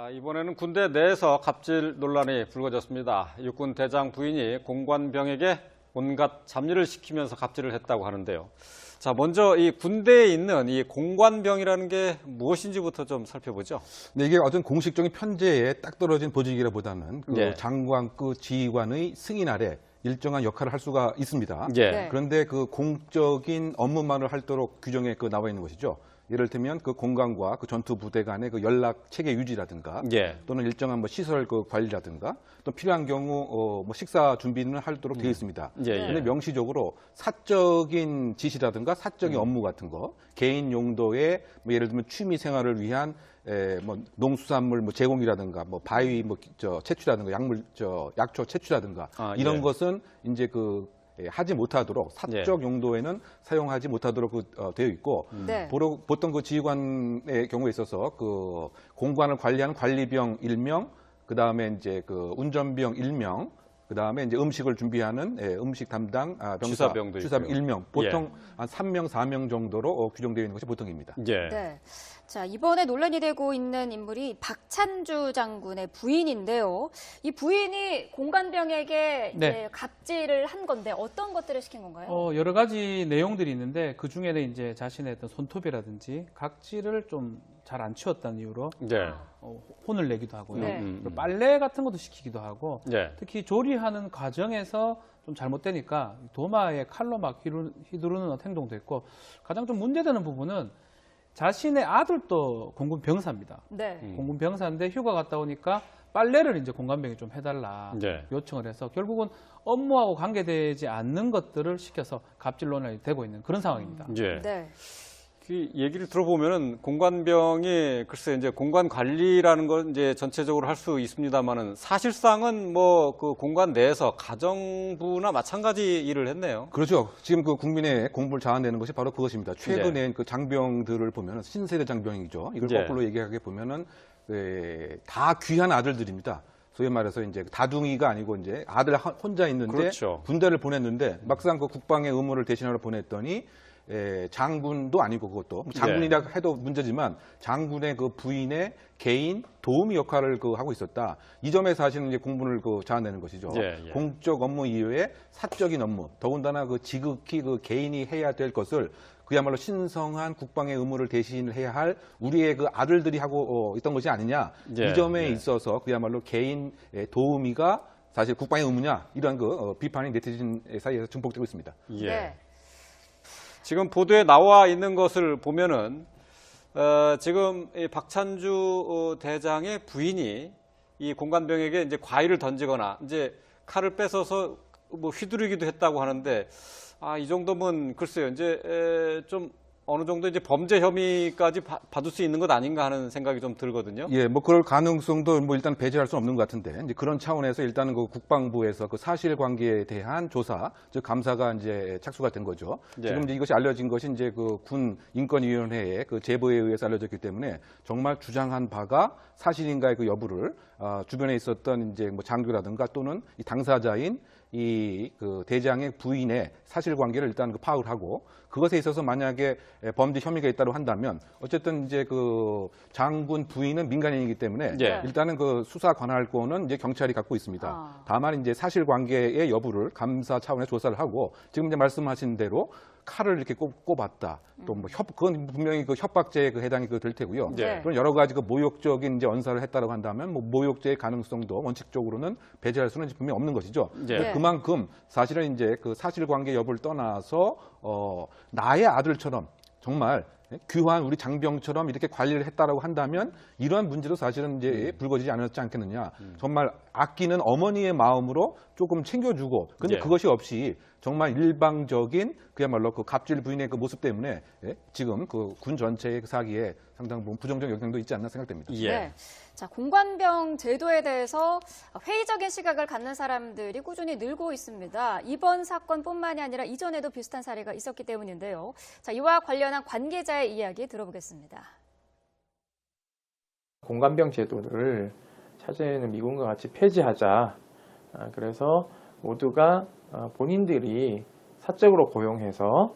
자, 이번에는 군대 내에서 갑질 논란이 불거졌습니다. 육군 대장 부인이 공관병에게 온갖 잡일을 시키면서 갑질을 했다고 하는데요. 자, 먼저 이 군대에 있는 이 공관병이라는 게 무엇인지부터 좀 살펴보죠. 네, 이게 어떤 공식적인 편제에 딱 떨어진 보직이라보다는 예. 장관급 지휘관의 승인 아래 일정한 역할을 할 수가 있습니다. 예. 네. 그런데 그 공적인 업무만을 하도록 규정에 나와 있는 것이죠. 예를 들면 그 공관과 그 전투 부대 간의 그 연락 체계 유지라든가 예. 또는 일정한 뭐 시설 그 관리라든가 또 필요한 경우 뭐 식사 준비는 하도록 되어 있습니다. 예, 예. 그런데 명시적으로 사적인 지시라든가 사적인 업무 같은 거, 개인 용도의 뭐 예를 들면 취미 생활을 위한 뭐 농수산물 뭐 제공이라든가 뭐 바위 뭐 채취라든가 약물 약초 채취라든가 이런 예. 것은 이제 하지 못하도록 사적 용도에는 사용하지 못하도록 되어 있고 네. 보통 그 지휘관의 경우에 있어서 그 공관을 관리하는 관리병 1명, 그 다음에 이제 그 운전병 1명, 그 다음에 이제 음식을 준비하는 음식 담당 병사, 취사병도 취사병 있고요. 1명, 보통 한 3명, 4명 정도로 규정되어 있는 것이 보통입니다. 예. 네. 자, 이번에 논란이 되고 있는 인물이 박찬주 장군의 부인인데요. 이 부인이 공관병에게 네. 이제 갑질을 한 건데 어떤 것들을 시킨 건가요? 여러 가지 내용들이 있는데 그 중에는 이제 자신의 어떤 손톱이라든지 각질을 좀 잘 안 치웠다는 이유로 예. 혼을 내기도 하고요. 네. 그리고 빨래 같은 것도 시키기도 하고 예. 특히 조리하는 과정에서 좀 잘못되니까 도마에 칼로 막 휘두르는 행동도 있고 가장 좀 문제되는 부분은 자신의 아들도 공군 병사입니다. 네. 공군 병사인데 휴가 갔다 오니까 빨래를 이제 공관병이 좀 해달라 예. 요청을 해서 결국은 업무하고 관계되지 않는 것들을 시켜서 갑질 논란이 되고 있는 그런 상황입니다. 예. 네. 그 얘기를 들어보면은 공관병이 글쎄 이제 공관 관리라는 건 이제 전체적으로 할 수 있습니다만은 사실상은 뭐 그 공관 내에서 가정부나 마찬가지 일을 했네요. 그렇죠. 지금 그 국민의 공부를 자아내는 것이 바로 그것입니다. 최근에 그 장병들을 보면은 신세대 장병이죠. 이걸 예. 거꾸로 얘기하게 보면은 다 귀한 아들들입니다. 소위 말해서 이제 다둥이가 아니고 이제 아들 혼자 있는데 그렇죠. 군대를 보냈는데 막상 그 국방의 의무를 대신하러 보냈더니 장군도 아니고 그것도 뭐 장군이라 해도 문제지만 장군의 그 부인의 개인 도우미 역할을 하고 있었다. 이 점에 사실은 이제 공분을 자아내는 것이죠. 예, 예. 공적 업무 이외에 사적인 업무, 더군다나 지극히 개인이 해야 될 것을 그야말로 신성한 국방의 의무를 대신을 해야 할 우리의 그 아들들이 하고 있던 것이 아니냐. 예, 이 점에 예. 있어서 그야말로 개인 도우미가 사실 국방의 의무냐 이런 비판이 네티즌 사이에서 증폭되고 있습니다. 예. 네. 지금 보도에 나와 있는 것을 보면은 지금 이 박찬주 대장의 부인이 이 공관병에게 이제 과일을 던지거나 이제 칼을 뺏어서 뭐 휘두르기도 했다고 하는데 이 정도면 글쎄요 이제 좀 어느 정도 이제 범죄 혐의까지 받을 수 있는 것 아닌가 하는 생각이 좀 들거든요. 예, 뭐 그럴 가능성도 뭐 일단 배제할 수 없는 것 같은데 이제 그런 차원에서 일단은 그 국방부에서 그 사실관계에 대한 조사, 즉 감사가 이제 착수가 된 거죠. 예. 지금 이제 이것이 알려진 것이 이제 그 군 인권위원회의 그 제보에 의해서 알려졌기 때문에 정말 주장한 바가 사실인가의 그 여부를 주변에 있었던 이제 뭐 장교라든가 또는 이 당사자인 이 대장의 부인의 사실관계를 일단 파악을 하고 그것에 있어서 만약에 범죄 혐의가 있다고 한다면 어쨌든 이제 장군 부인은 민간인이기 때문에 예. 일단은 수사 관할권은 이제 경찰이 갖고 있습니다. 다만 이제 사실관계의 여부를 감사 차원의 조사를 하고 지금 이제 말씀하신 대로 칼을 이렇게 꼽았다. 또 뭐 그건 분명히 협박죄에 해당이 될 테고요. 예. 그런 여러 가지 모욕적인 이제 언사를 했다고 한다면 뭐 모욕죄의 가능성도 원칙적으로는 배제할 수는 분명히 없는 것이죠. 예. 그만큼 사실은 이제 사실관계 여부를 떠나서 나의 아들처럼 정말 귀한 우리 장병처럼 이렇게 관리를 했다라고 한다면 이러한 문제도 사실은 이제 불거지지 않았지 않겠느냐. 정말 아끼는 어머니의 마음으로 조금 챙겨주고 근데 예. 그것이 없이 정말 일방적인 그야말로 갑질 부인의 모습 때문에 지금 군 전체의 사기에 상당 부분 부정적 영향도 있지 않나 생각됩니다. 예. 네. 자, 공관병 제도에 대해서 회의적인 시각을 갖는 사람들이 꾸준히 늘고 있습니다. 이번 사건뿐만이 아니라 이전에도 비슷한 사례가 있었기 때문인데요. 자, 이와 관련한 관계자의 이야기 들어보겠습니다. 공관병 제도를 차제는 미군과 같이 폐지하자. 그래서 모두가 본인들이 사적으로 고용해서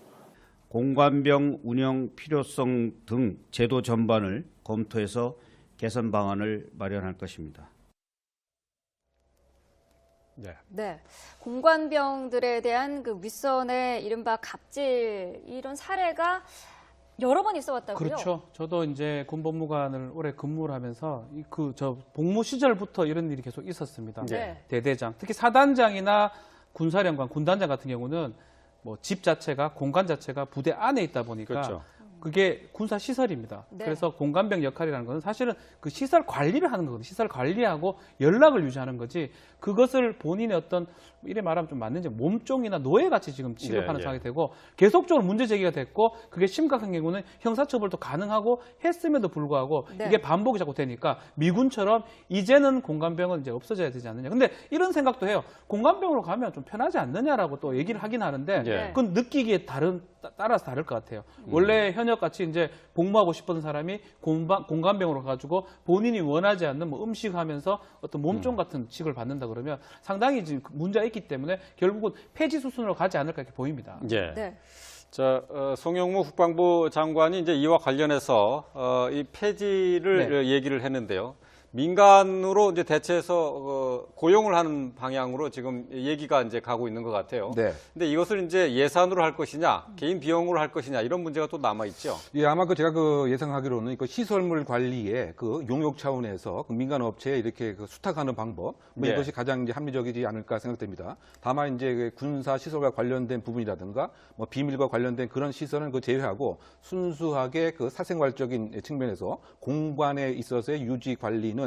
공관병 운영 필요성 등 제도 전반을 검토해서 개선 방안을 마련할 것입니다. 네. 네, 공관병들에 대한 그 윗선의 이른바 갑질 이런 사례가 여러 번 있어왔다고요? 그렇죠. 저도 이제 군법무관을 오래 근무를 하면서 저 복무 시절부터 이런 일이 계속 있었습니다. 네. 대대장, 특히 사단장이나 군사령관, 군단장 같은 경우는 뭐 집 자체가 공간 자체가 부대 안에 있다 보니까 그렇죠. 그게 군사 시설입니다. 네. 그래서 공관병 역할이라는 것은 사실은 그 시설 관리를 하는 거거든요. 시설 관리하고 연락을 유지하는 거지. 그것을 본인의 어떤 이래 말하면 좀 맞는지 몸종이나 노예같이 지금 취급하는 예. 상황이 되고 계속적으로 문제 제기가 됐고 그게 심각한 경우는 형사처벌도 가능하고 했음에도 불구하고 네. 이게 반복이 자꾸 되니까 미군처럼 이제는 공관병은 이제 없어져야 되지 않느냐. 근데 이런 생각도 해요. 공관병으로 가면 좀 편하지 않느냐라고 또 얘기를 하긴 하는데 예. 그건 느끼기에 따라서 다를 것 같아요. 원래 현역같이 이제 복무하고 싶었던 사람이 공관병으로 가지고 본인이 원하지 않는 뭐 음식하면서 어떤 몸종 같은 취급을 받는다 그러면 상당히 지금 문제가 있기 때문에 결국은 폐지 수순으로 가지 않을까 이렇게 보입니다. 예. 네. 자, 송영무 국방부 장관이 이제 이와 관련해서 이 폐지를 얘기를 했는데요. 민간으로 이제 대체해서 고용을 하는 방향으로 지금 얘기가 이제 가고 있는 것 같아요. 네. 근데 이것을 이제 예산으로 할 것이냐, 개인 비용으로 할 것이냐 이런 문제가 또 남아 있죠. 예, 아마 제가 예상하기로는 그 시설물 관리에 그 용역 차원에서 그 민간 업체에 이렇게 그 수탁하는 방법, 뭐 네. 이것이 가장 이제 합리적이지 않을까 생각됩니다. 다만 이제 그 군사 시설과 관련된 부분이라든가 뭐 비밀과 관련된 그런 시설은 그 제외하고 순수하게 그 사생활적인 측면에서 공관에 있어서의 유지 관리는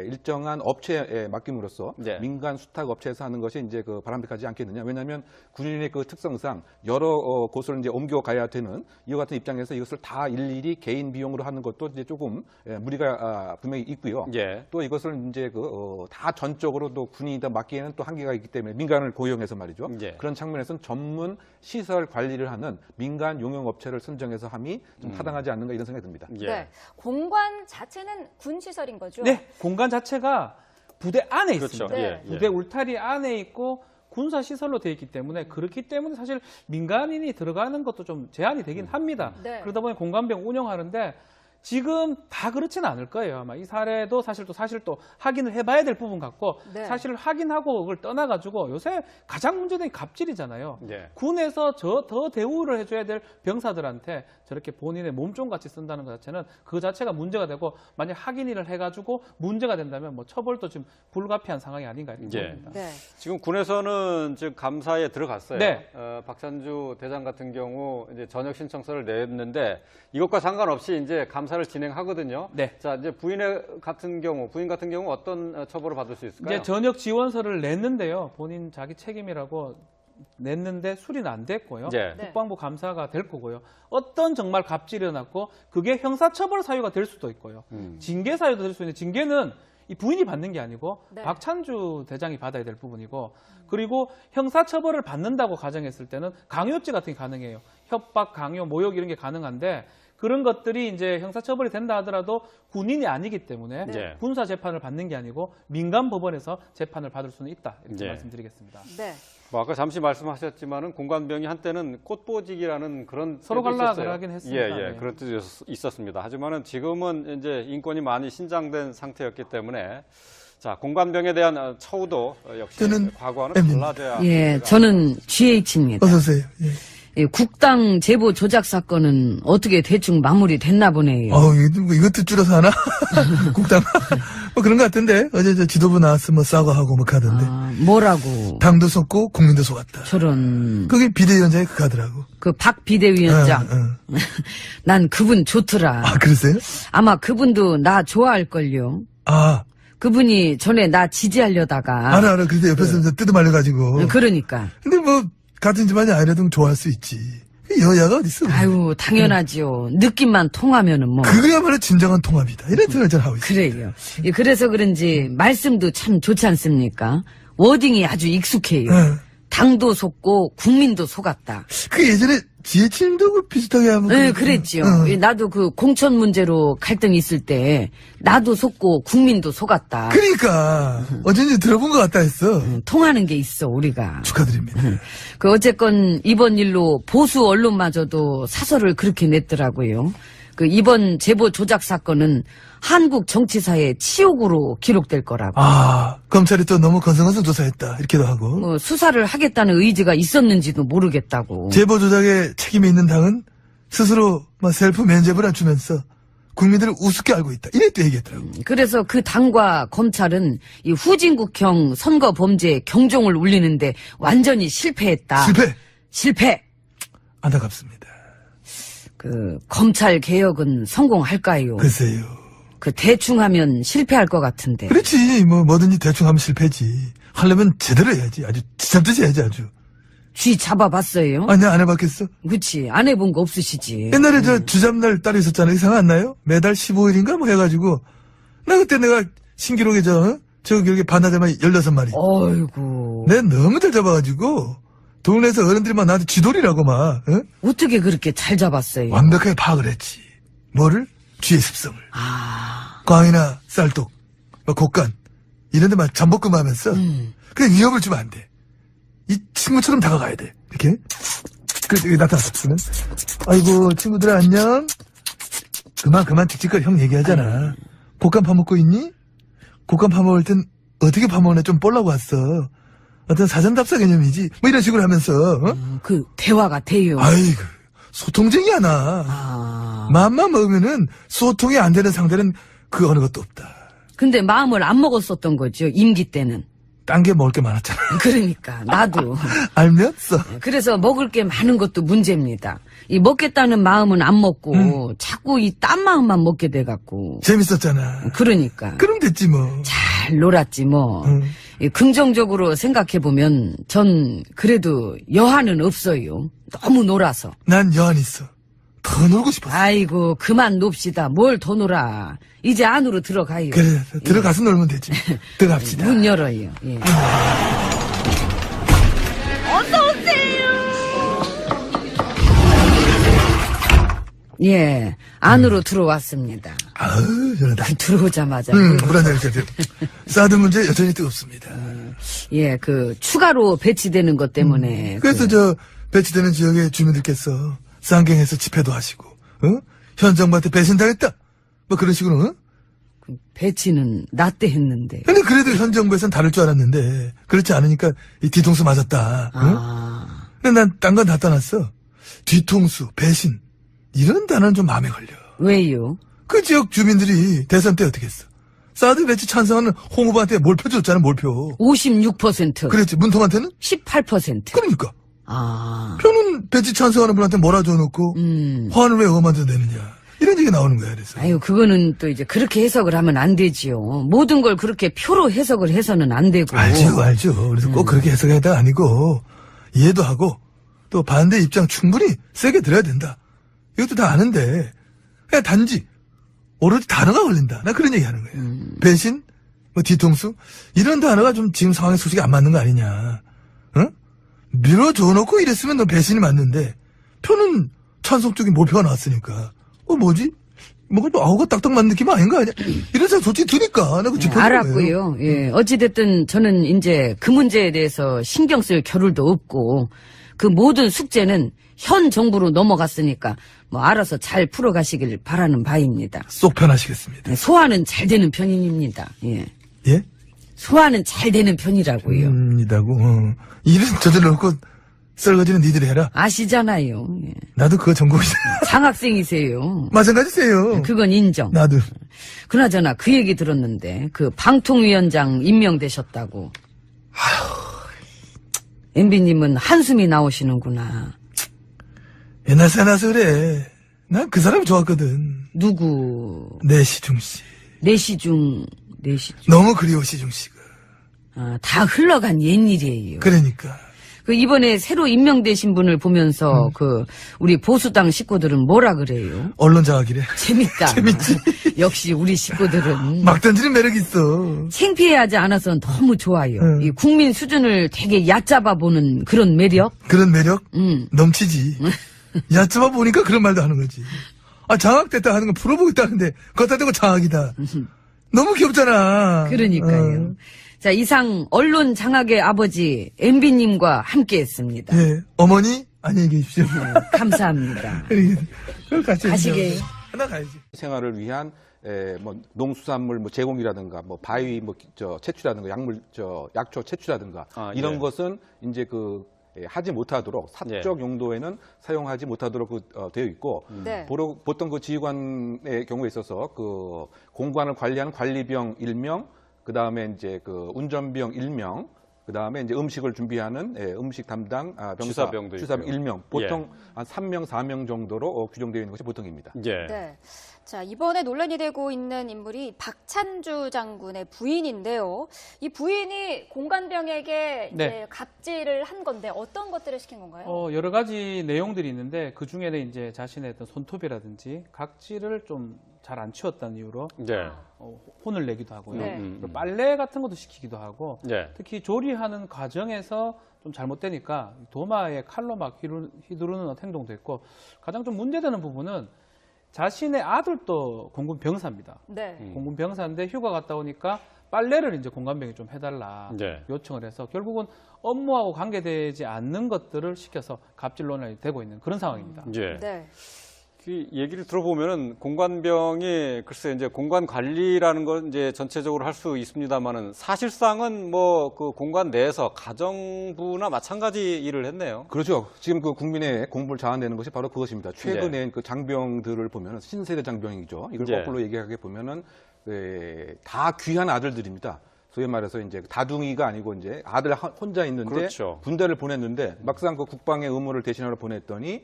일정한 업체에 맡김으로써 네. 민간 수탁 업체에서 하는 것이 이제 그 바람직하지 않겠느냐. 왜냐하면 군인의 그 특성상 여러 곳을 이제 옮겨가야 되는 이와 같은 입장에서 이것을 다 일일이 개인 비용으로 하는 것도 이제 조금 무리가 분명히 있고요. 예. 또 이것을 이제 다 전적으로 또 군인이다 맡기에는 또 한계가 있기 때문에 민간을 고용해서 말이죠. 예. 그런 측면에서는 전문 시설 관리를 하는 민간 용역 업체를 선정해서 함이 좀 타당하지 않는가 이런 생각이 듭니다. 예. 네. 공관 자체는 군 시설인 거죠? 네, 공간 자체가 부대 안에 그렇죠. 있습니다. 네. 예. 부대 울타리 안에 있고 군사 시설로 되어 있기 때문에 그렇기 때문에 사실 민간인이 들어가는 것도 좀 제한이 되긴 합니다. 네. 그러다 보니 공관병 운영하는데 지금 다 그렇지는 않을 거예요. 아마 이 사례도 사실 또 확인을 해봐야 될 부분 같고 네. 사실 확인하고 그걸 떠나가지고 요새 가장 문제된 게 갑질이잖아요. 예. 군에서 더 대우를 해줘야 될 병사들한테 저렇게 본인의 몸종같이 쓴다는 것 자체는 그 자체가 문제가 되고 만약 확인을 해가지고 문제가 된다면 뭐 처벌도 지금 불가피한 상황이 아닌가 이렇게 예. 보입니다. 네. 지금 군에서는 지금 감사에 들어갔어요. 네. 박찬주 대장 같은 경우 이제 전역 신청서를 냈는데 이것과 상관없이 이제 감사를 진행하거든요. 네. 자, 이제 부인 같은 경우 어떤 처벌을 받을 수 있을까요? 이제 전역 지원서를 냈는데요. 본인 자기 책임이라고 냈는데 수리는 안 됐고요. 예. 네. 국방부 감사가 될 거고요. 어떤 정말 갑질이 일어났고 그게 형사처벌 사유가 될 수도 있고요. 징계 사유도 될 수 있는데 징계는 이 부인이 받는 게 아니고 네. 박찬주 대장이 받아야 될 부분이고 그리고 형사처벌을 받는다고 가정했을 때는 강요죄 같은 게 가능해요. 협박, 강요, 모욕 이런 게 가능한데 그런 것들이 이제 형사처벌이 된다 하더라도 군인이 아니기 때문에 네. 군사 재판을 받는 게 아니고 민간 법원에서 재판을 받을 수는 있다 이렇게 네. 말씀드리겠습니다. 네. 뭐 아까 잠시 말씀하셨지만은 공관병이 한때는 꽃보직이라는 그런 서로 때도 갈라 있었어요. 그러긴 했습니다. 예, 네. 그런 뜻이 있었습니다. 하지만은 지금은 이제 인권이 많이 신장된 상태였기 때문에 자, 공관병에 대한 처우도 역시 저는 과거와는 M입니다. 달라져야 예, 저는 GH입니다. 어서 오세요. 예. 예, 국당 제보 조작 사건은 어떻게 대충 마무리됐나 보네요. 이것도 줄여서 하나? 국당. 뭐 그런 것 같은데. 어제 저 지도부 나와서 뭐 사과하고 뭐 가던데. 아, 뭐라고? 당도 속고 국민도 속았다. 저런 그게 비대위원장이 그 가더라고. 그 박 비대위원장. 난 그분 좋더라. 아, 그러세요? 아마 그분도 나 좋아할걸요. 아, 그분이 전에 나 지지하려다가 알아. 그래서 옆에서 이제 뜯어말려가지고. 그러니까 근데 뭐, 같은 집안이 아니라도 좋아할 수 있지. 여야가 어딨어. 아유 당연하지요. 느낌만 통하면은 뭐 그거야말로 진정한 통합이다. 이런 생각을 잘 하고 있어. 그래요. 예, 그래서 그런지 말씀도 참 좋지 않습니까? 워딩이 아주 익숙해요. 당도 속고 국민도 속았다. 그 예전에 지혜진도 비슷하게 하면. 네, 그랬지요. 예, 나도 그 공천 문제로 갈등 있을 때 나도 속고 국민도 속았다. 그러니까. 어쩐지 들어본 것 같다 했어. 통하는 게 있어 우리가. 축하드립니다. 그 어쨌건 이번 일로 보수 언론마저도 사설을 그렇게 냈더라고요. 그 이번 제보 조작 사건은 한국 정치사의 치욕으로 기록될 거라고. 검찰이 또 너무 건성건성 조사했다. 이렇게도 하고. 뭐 수사를 하겠다는 의지가 있었는지도 모르겠다고. 제보 조작에 책임이 있는 당은 스스로 셀프 면죄부를 주면서 국민들을 우습게 알고 있다. 이래 또 얘기했더라고. 그래서 그 당과 검찰은 이 후진국형 선거 범죄에 경종을 울리는데 완전히 실패했다. 실패. 안타깝습니다. 그 검찰 개혁은 성공할까요? 글쎄요. 그 대충 하면 실패할 것 같은데. 그렇지. 뭐든지 대충 하면 실패지. 하려면 제대로 해야지. 아주 지잡듯이 해야지 아주. 쥐 잡아봤어요? 아니야, 안 해봤겠어? 그치, 안 해본 거 없으시지. 옛날에 저 주잡날 딸이 있었잖아요. 생각 안 나요? 매달 15일인가 뭐 해가지고. 나 그때 내가 신기록에 저 기록에 반나절만 16마리. 어이구. 내가 너무 잘 잡아가지고 동네에서 어른들이 막 나한테 쥐돌이라고 막. 어떻게 그렇게 잘 잡았어요? 완벽하게 파악을 했지. 뭐를? 쥐의 습성을. 광이나 쌀독, 곡간 이런 데만 잠복근무하면서 그냥 위협을 주면 안 돼. 이 친구처럼 다가가야 돼. 이렇게. 그래서 여기 나타났으면 아이고 친구들 안녕. 그만 칙칙거리. 형 얘기하잖아. 곡간 파먹고 있니? 곡간 파먹을 땐 어떻게 파먹나 좀 보려고 왔어. 어떤 사전답사 개념이지. 뭐 이런 식으로 하면서 그 대화가 돼요. 아이고 소통쟁이야 나. 마음만 먹으면은 소통이 안 되는 상대는 그 어느 것도 없다. 근데 마음을 안 먹었었던 거죠. 임기 때는. 딴 게 먹을 게 많았잖아. 그러니까 나도. 알면서. 그래서 먹을 게 많은 것도 문제입니다. 이 먹겠다는 마음은 안 먹고 자꾸 이 딴 마음만 먹게 돼갖고. 재밌었잖아. 그러니까. 그럼 됐지 뭐. 잘 놀았지 뭐. 이 긍정적으로 생각해보면 전 그래도 여한은 없어요. 너무 놀아서. 난 여한 있어. 더 놀고 싶었어. 아이고 그만 놉시다. 뭘 더 놀아. 이제 안으로 들어가요. 그래 들어가서 놀면 되지. 들어갑시다. 문 열어요. 예. 예, 안으로 들어왔습니다. 아유, 저러다. 들어오자마자. 불안해요, 사드 문제 여전히 뜨겁습니다. 예, 그, 추가로 배치되는 것 때문에. 그래서 배치되는 지역의 주민들께서 쌍경에서 집회도 하시고, 현 정부한테 배신당했다. 뭐 그런 식으로, 그 배치는 나 때 했는데. 근데 그래도 현 정부에선 다를 줄 알았는데, 그렇지 않으니까 이 뒤통수 맞았다. 근데 난 딴 건 다 떠났어. 뒤통수, 배신. 이런 단어는 좀 마음에 걸려. 왜요? 그 지역 주민들이 대선 때 어떻게 했어? 사드 배치 찬성하는 홍 후보한테 몰표 줬잖아, 몰표. 56%. 그랬지. 문통한테는? 18%. 그러니까. 표는 배치 찬성하는 분한테 몰아줘놓고, 화환을 왜 엄한테 내느냐. 이런 얘기 나오는 거야, 그래서. 아유, 그거는 또 이제 그렇게 해석을 하면 안 되지요. 모든 걸 그렇게 표로 해석을 해서는 안 되고. 알죠. 그래서 꼭 그렇게 해석해야 돼 아니고, 이해도 하고, 또 반대 입장 충분히 세게 들어야 된다. 이것도 다 아는데, 그냥 단지, 오로지 단어가 걸린다. 나 그런 얘기 하는 거예요. 배신, 뭐 뒤통수, 이런 단어가 좀 지금 상황에 솔직히 안 맞는 거 아니냐. 밀어줘놓고 이랬으면 너 배신이 맞는데, 표는 찬성 쪽에 몰표가 나왔으니까, 뭐지? 뭔가 좀 아우가 딱딱 맞는 느낌 아닌 거 아니야? 이런 생각 솔직히 드니까, 내가 짚어준 거예요. 알았고요. 예. 어찌됐든 저는 이제 그 문제에 대해서 신경 쓸 겨를도 없고, 그 모든 숙제는 현 정부로 넘어갔으니까 뭐 알아서 잘 풀어가시길 바라는 바입니다. 쏙 편하시겠습니다. 소화는 잘 되는 편입니다. 예. 예? 소화는 잘 되는 편이라고요. 이라고. 일은 저절로 놓고 썰거지는 니들이 해라. 아시잖아요. 예. 나도 그거 전공이잖아. 장학생이세요. 마찬가지세요. 그건 인정. 나도. 그나저나 그 얘기 들었는데 그 방통위원장 임명되셨다고. MB님은 한숨이 나오시는구나. 옛날 생각나서 그래. 난 그 사람이 좋았거든. 누구? 내 시중씨. 내시중. 너무 그리워 시중씨가. 다 흘러간 옛일이에요. 그러니까. 그 이번에 새로 임명되신 분을 보면서 그 우리 보수당 식구들은 뭐라 그래요? 언론 장악이래. 재밌다. 재밌지. 역시 우리 식구들은 막 던지는 매력이 있어. 창피해하지 않아서 너무 좋아요. 이 국민 수준을 되게 얕잡아 보는 그런 매력? 그런 매력? 넘치지. 얕잡아 보니까 그런 말도 하는 거지. 장악됐다 하는 거 풀어보겠다는데 걷다 대고 장악이다. 너무 귀엽잖아. 그러니까요. 자, 이상 언론 장악의 아버지 MB님과 함께했습니다. 예, 어머니 안녕히 계십시오. 감사합니다. 그걸 같이 가시게요. 하나 가야지. 생활을 위한 뭐 농수산물 뭐 제공이라든가 뭐 바위 뭐 채취라든가 약물 약초 채취라든가 이런 예. 것은 이제 하지 못하도록 사적 용도에는 사용하지 못하도록 되어 있고 네. 보통 그 지휘관의 경우에 있어서 그 공관을 관리하는 관리병 1명, 그 다음에 이제 그 운전병 1명, 그 다음에 이제 음식을 준비하는 음식 담당 병사, 취사병도 취사병 있고요. 1명, 보통 한 3명, 4명 정도로 규정되어 있는 것이 보통입니다. 예. 네. 자, 이번에 논란이 되고 있는 인물이 박찬주 장군의 부인인데요. 이 부인이 공관병에게 이제 네. 갑질을 한 건데 어떤 것들을 시킨 건가요? 여러 가지 내용들이 있는데 그 중에는 이제 자신의 어떤 손톱이라든지 각질을 좀 잘 안 치웠다는 이유로 예. 혼을 내기도 하고요. 네. 그리고 빨래 같은 것도 시키기도 하고 예. 특히 조리하는 과정에서 좀 잘못되니까 도마에 칼로 막 휘두르는 행동도 있고 가장 좀 문제되는 부분은 자신의 아들도 공군 병사입니다. 네. 공군 병사인데 휴가 갔다 오니까 빨래를 이제 공관병이 좀 해달라 네. 요청을 해서 결국은 업무하고 관계되지 않는 것들을 시켜서 갑질 논란이 되고 있는 그런 상황입니다. 예. 네. 그 얘기를 들어보면은 공관병이 글쎄 이제 공관 관리라는 건 이제 전체적으로 할 수 있습니다만은 사실상은 뭐 그 공관 내에서 가정부나 마찬가지 일을 했네요. 그렇죠. 지금 그 국민의 공부를 자아내는 것이 바로 그것입니다. 최근에 그 장병들을 보면 신세대 장병이죠. 이걸 예. 거꾸로 얘기하게 보면은 다 귀한 아들들입니다. 소위 말해서 이제 다둥이가 아니고 이제 아들 혼자 있는데 그렇죠. 군대를 보냈는데 막상 그 국방의 의무를 대신하러 보냈더니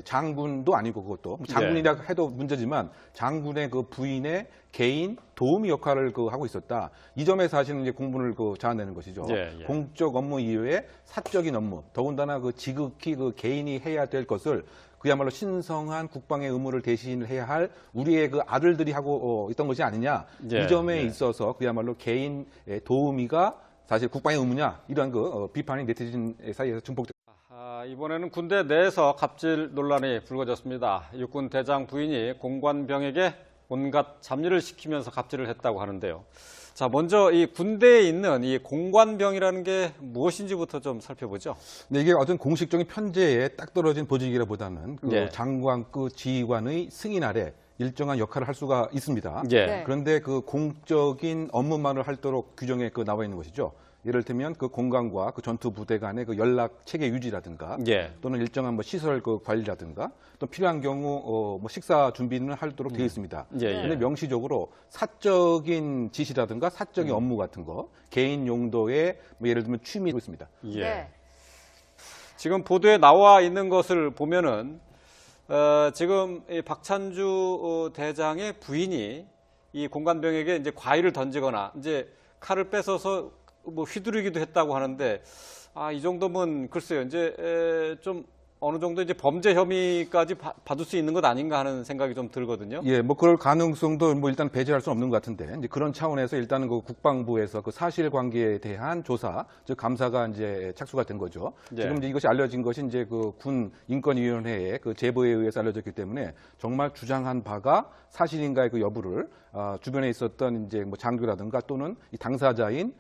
장군도 아니고 그것도 장군이라 해도 문제지만 장군의 그 부인의 개인 도우미 역할을 하고 있었다. 이 점에 사실은 이제 공분을 자아내는 것이죠. 예. 공적 업무 이외에 사적인 업무, 더군다나 지극히 개인이 해야 될 것을 그야말로 신성한 국방의 의무를 대신해야 할 우리의 그 아들들이 하고 있던 것이 아니냐. 예. 이 점에 예. 있어서 그야말로 개인 도우미가 사실 국방의 의무냐 이런 비판이 네티즌 사이에서 증폭됐습니다. 이번에는 군대 내에서 갑질 논란이 불거졌습니다. 육군 대장 부인이 공관병에게 온갖 잡일을 시키면서 갑질을 했다고 하는데요. 자, 먼저 이 군대에 있는 이 공관병이라는 게 무엇인지부터 좀 살펴보죠. 네, 이게 어떤 공식적인 편제에 딱 떨어진 보직이라보다는 예. 장관급 지휘관의 승인 아래 일정한 역할을 할 수가 있습니다. 예. 네. 그런데 그 공적인 업무만을 하도록 규정에 나와 있는 것이죠. 예를 들면 그 공관과 그 전투 부대 간의 그 연락 체계 유지라든가 예. 또는 일정한 뭐 시설 관리라든가 또 필요한 경우 뭐 식사 준비는 하도록 되어 있습니다. 예. 그런데 명시적으로 사적인 지시라든가 사적인 업무 같은 거 개인 용도의 뭐 예를 들면 취미도 있습니다. 예. 네. 지금 보도에 나와 있는 것을 보면은 지금 이 박찬주 대장의 부인이 이 공관병에게 이제 과일을 던지거나 이제 칼을 뺏어서 뭐 휘두르기도 했다고 하는데 이 정도면 글쎄요 이제 좀 어느 정도 이제 범죄 혐의까지 받을 수 있는 것 아닌가 하는 생각이 좀 들거든요. 예, 뭐 그럴 가능성도 뭐 일단 배제할 수 없는 것 같은데 이제 그런 차원에서 일단은 그 국방부에서 그 사실관계에 대한 조사, 즉 감사가 이제 착수가 된 거죠. 예. 지금 이제 이것이 알려진 것이 이제 그 군 인권위원회의 그 제보에 의해서 알려졌기 때문에 정말 주장한 바가 사실인가의 그 여부를 주변에 있었던 이제 뭐 장교라든가 또는 이 당사자인